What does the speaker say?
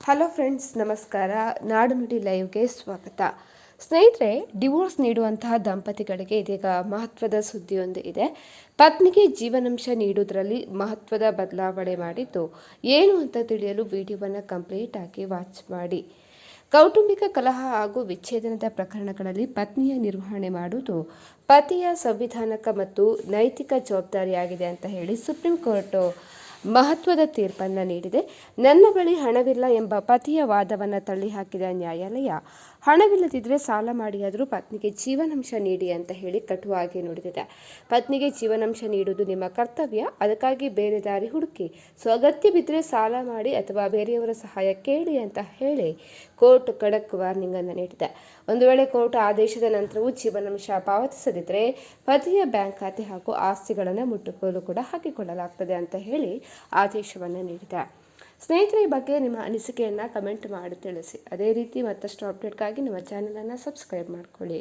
Hello friends, ನಮಸ್ಕಾರ. ನಾಡು ನುಡಿ ಲೈವ್ಗೆ ಸ್ವಾಗತ. ಸ್ನೇಹಿತರೆ, ಡಿವೋರ್ಸ್ ನೀಡುವಂತಹ ದಂಪತಿಗಳಿಗೆ ಇದೀಗ ಮಹತ್ವದ ಸುದ್ದಿಯೊಂದು ಇದೆ. ಪತ್ನಿಗೆ ಜೀವನಾಂಶ ನೀಡುವುದರಲ್ಲಿ ಮಹತ್ವದ ಬದಲಾವಣೆ ಮಾಡಿದ್ದು ಏನು ಅಂತ ತಿಳಿಯಲು ವಿಡಿಯೋವನ್ನು ಕಂಪ್ಲೀಟ್ ಆಗಿ ವಾಚ್ ಮಾಡಿ. ಕೌಟುಂಬಿಕ ಕಲಹ ಹಾಗೂ ವಿಚ್ಛೇದನದ ಪ್ರಕರಣಗಳಲ್ಲಿ ಪತ್ನಿಯ ನಿರ್ವಹಣೆ ಮಾಡುವುದು ಪತಿಯ ಸಂವಿಧಾನಿಕ ಮತ್ತು ನೈತಿಕ ಜವಾಬ್ದಾರಿಯಾಗಿದೆ ಅಂತ ಹೇಳಿ ಸುಪ್ರೀಂ ಕೋರ್ಟ್ ಮಹತ್ವದ ತೀರ್ಪನ್ನು ನೀಡಿದೆ. ನನ್ನ ಬಳಿ ಹಣವಿಲ್ಲ ಎಂಬ ಪತಿಯ ವಾದವನ್ನು ತಳ್ಳಿಹಾಕಿದ ನ್ಯಾಯಾಲಯ, ಹಣವಿಲ್ಲದಿದ್ದರೆ ಸಾಲ ಮಾಡಿಯಾದರೂ ಪತ್ನಿಗೆ ಜೀವನಾಂಶ ನೀಡಿ ಅಂತ ಹೇಳಿ ಕಟುವಾಗಿ ನುಡಿದಿದೆ. ಪತ್ನಿಗೆ ಜೀವನಾಂಶ ನೀಡುವುದು ನಿಮ್ಮ ಕರ್ತವ್ಯ, ಅದಕ್ಕಾಗಿ ಬೇರೆ ದಾರಿ ಹುಡುಕಿ, ಅಗತ್ಯ ಬಿದ್ದರೆ ಸಾಲ ಮಾಡಿ ಅಥವಾ ಬೇರೆಯವರ ಸಹಾಯ ಕೇಳಿ ಅಂತ ಹೇಳಿ ಕೋರ್ಟ್ ಖಡಕ್ ವಾರ್ನಿಂಗ್ ಅನ್ನು ನೀಡಿದೆ. ಒಂದು ವೇಳೆ ಕೋರ್ಟ್ ಆದೇಶದ ನಂತರವೂ ಜೀವನಾಂಶ ಪಾವತಿಸದಿದ್ದರೆ ಪತಿಯ ಬ್ಯಾಂಕ್ ಖಾತೆ ಹಾಗೂ ಆಸ್ತಿಗಳನ್ನು ಮುಟ್ಟುಗೋಲು ಕೂಡ ಹಾಕಿಕೊಳ್ಳಲಾಗ್ತದೆ ಅಂತ ಹೇಳಿ ಆದೇಶವನ್ನು ನೀಡಿದೆ. ಸ್ನೇಹಿತರೆ, ಈ ಬಗ್ಗೆ ನಿಮ್ಮ ಅನಿಸಿಕೆಯನ್ನು ಕಮೆಂಟ್ ಮಾಡಿ ತಿಳಿಸಿ. ಅದೇ ರೀತಿ ಮತ್ತಷ್ಟು ಅಪ್ಡೇಟ್ಗಾಗಿ ನಮ್ಮ ಚಾನಲನ್ನು ಸಬ್ಸ್ಕ್ರೈಬ್ ಮಾಡ್ಕೊಳ್ಳಿ.